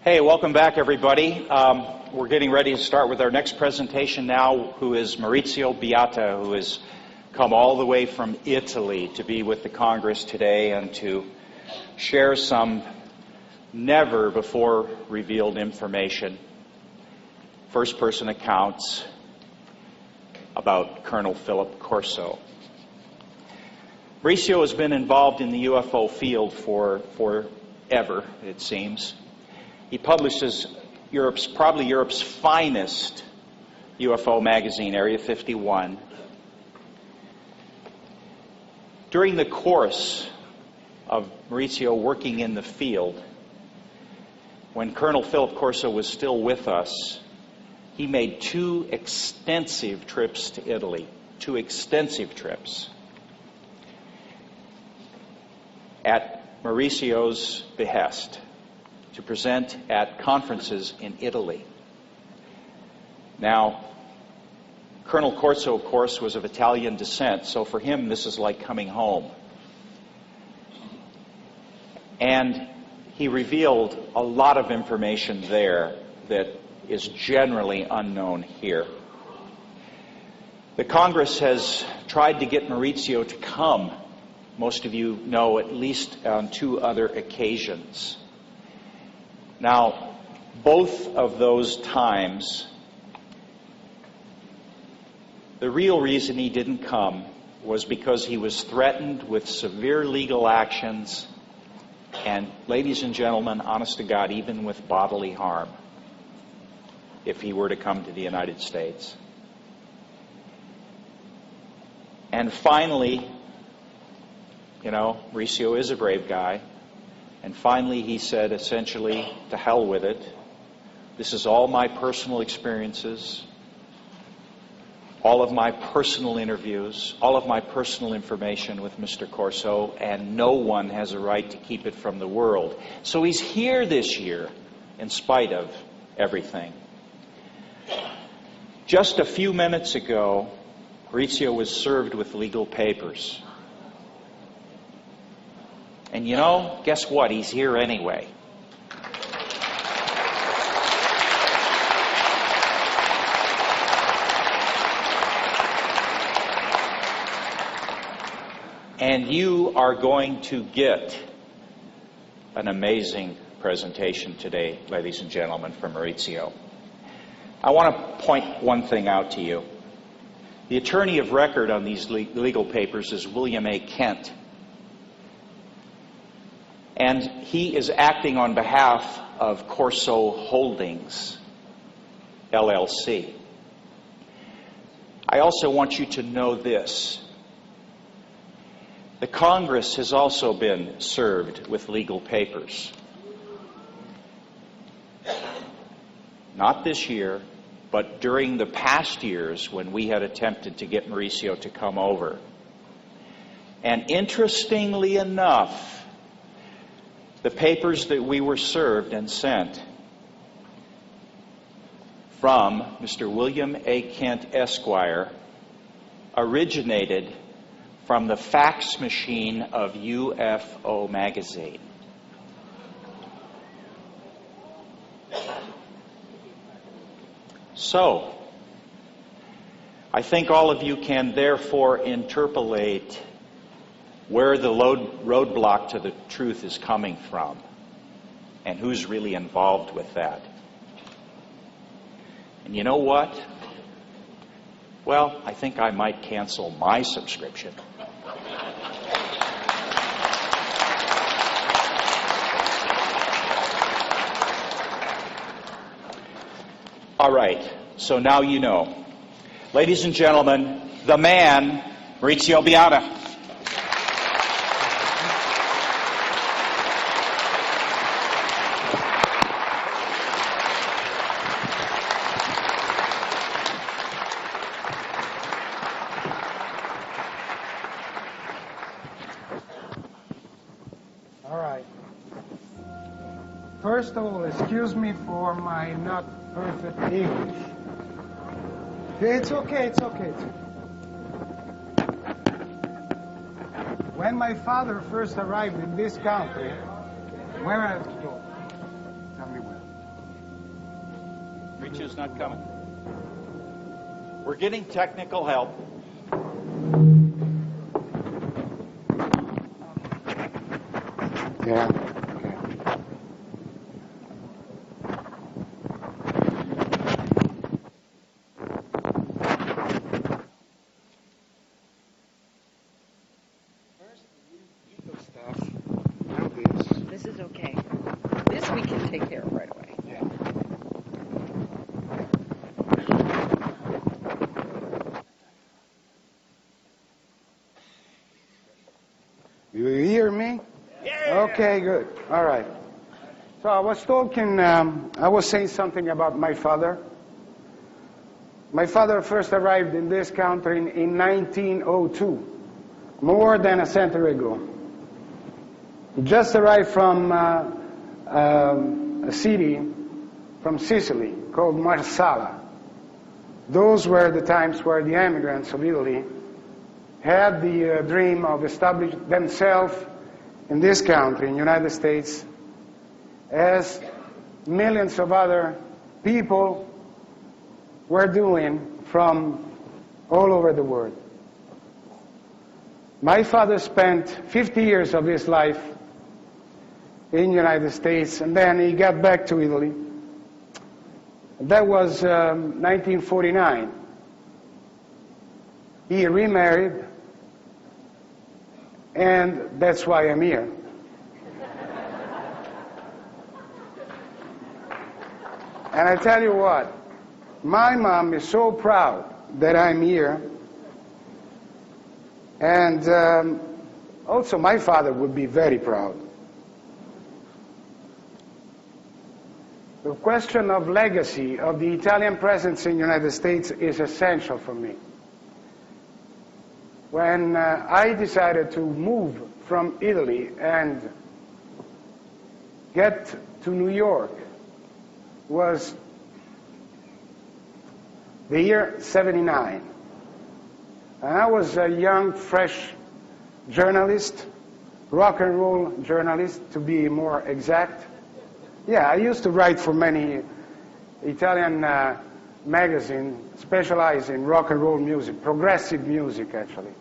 Hey, welcome back, everybody. We're getting ready to start with our next presentation now, who is Maurizio Baiata, who has come all the way from Italy to be with the Congress today and to share some never-before revealed information, first-person accounts about Colonel Philip Corso. Maurizio has been involved in the UFO field for forever, it seems. He publishes probably Europe's finest UFO magazine, Area 51. During the course of Maurizio working in the field, when Colonel Philip Corso was still with us, he made two extensive trips to Italy, two extensive trips. At Mauricio's behest, to present at conferences in Italy. Now, Colonel Corso, of course, was of Italian descent, so for him this is like coming home. And he revealed a lot of information there that is generally unknown here. The Congress has tried to get Maurizio to come. Most of you know at least on two other occasions. Now, both of those times, the real reason he didn't come was because he was threatened with severe legal actions and, ladies and gentlemen, honest to God, even with bodily harm if he were to come to the United States. And finally, Maurizio is a brave guy. And finally, he said, essentially, to hell with it. This is all my personal experiences, all of my personal interviews, all of my personal information with Mr. Corso, and no one has a right to keep it from the world. So he's here this year, in spite of everything. Just a few minutes ago, Maurizio was served with legal papers. And guess what? He's here anyway. And you are going to get an amazing presentation today, ladies and gentlemen, from Maurizio. I want to point one thing out to you. The attorney of record on these legal papers is William A. Kent. And he is acting on behalf of Corso Holdings, LLC. I also want you to know this. The Congress has also been served with legal papers. Not this year, but during the past years when we had attempted to get Maurizio to come over. And interestingly enough, the papers that we were served and sent from Mr. William A. Kent, Esquire, originated from the fax machine of UFO magazine. So, I think all of you can therefore interpolate where the roadblock to the truth is coming from and who's really involved with that. And you know what? Well, I think I might cancel my subscription. All right, so now you know. Ladies and gentlemen, the man, Maurizio Baiata. All right. First of all, excuse me for my not perfect English. It's okay, it's okay. When my father first arrived in this country, where I have to go? Tell me where. Maurizio's not coming. We're getting technical help. Yeah. This is okay. This we can take care of right away. Yeah. You hear me? Yeah. Okay, good. All right. So I was talking, I was saying something about my father. My father first arrived in this country in 1902, more than a century ago. He just arrived from a city from Sicily called Marsala. Those were the times where the immigrants of Italy had the dream of establishing themselves in this country, in the United States, as millions of other people were doing from all over the world. My father spent 50 years of his life in the United States, and then he got back to Italy. That was 1949. He remarried, and that's why I'm here. And I tell you what, my mom is so proud that I'm here, and also my father would be very proud. The question of legacy of the Italian presence in the United States is essential for me. When I decided to move from Italy and get to New York, was the year 79. And I was a young, fresh journalist, rock and roll journalist, to be more exact. Yeah, I used to write for many Italian magazines specialized in rock and roll music, progressive music, actually.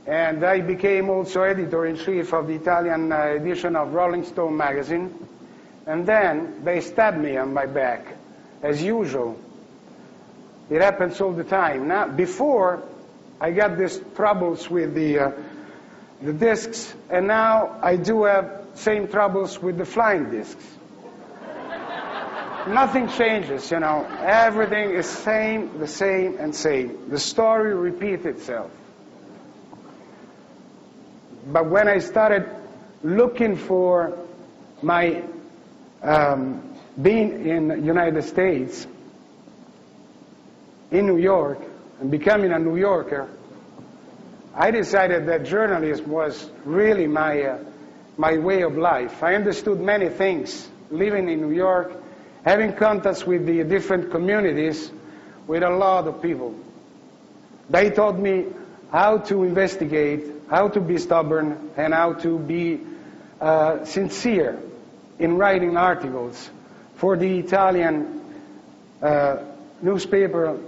And I became also editor-in-chief of the Italian edition of Rolling Stone magazine. And then they stabbed me on my back, as usual. It happens all the time. Now, before, I got these troubles with the discs, and now I do have same troubles with the flying discs. Nothing changes, you know. Everything is same, the same, and same. The story repeats itself. But when I started looking for my being in the United States, in New York, and becoming a New Yorker, I decided that journalism was really my way of life. I understood many things living in New York, having contacts with the different communities, with a lot of people. They taught me how to investigate, how to be stubborn, and how to be sincere in writing articles for the Italian newspaper